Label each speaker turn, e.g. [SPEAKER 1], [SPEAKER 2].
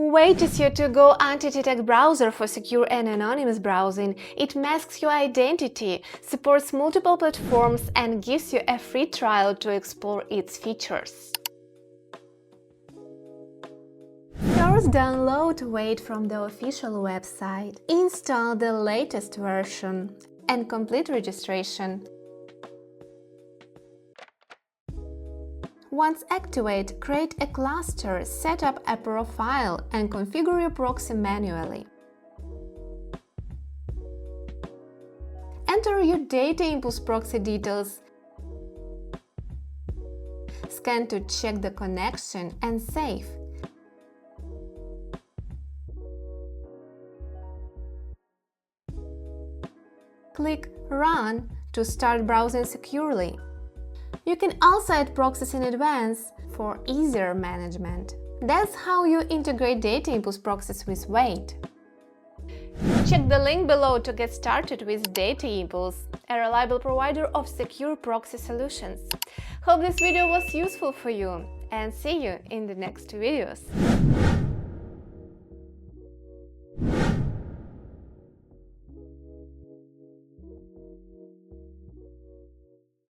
[SPEAKER 1] Wait is your to-go anti-detect browser for secure and anonymous browsing. It masks your identity, supports multiple platforms, and gives you a free trial to explore its features. First, download Wait from the official website. Install the latest version and complete registration. Once activate, create a cluster, set up a profile, and configure your proxy manually. Enter your DataImpulse Proxy details. Scan to check the connection and save. Click Run to start browsing securely. You can also add proxies in advance for easier management. That's how you integrate DataImpulse Proxies with Wait. Check the link below to get started with DataImpulse, a reliable provider of secure proxy solutions. Hope this video was useful for you, and see you in the next videos.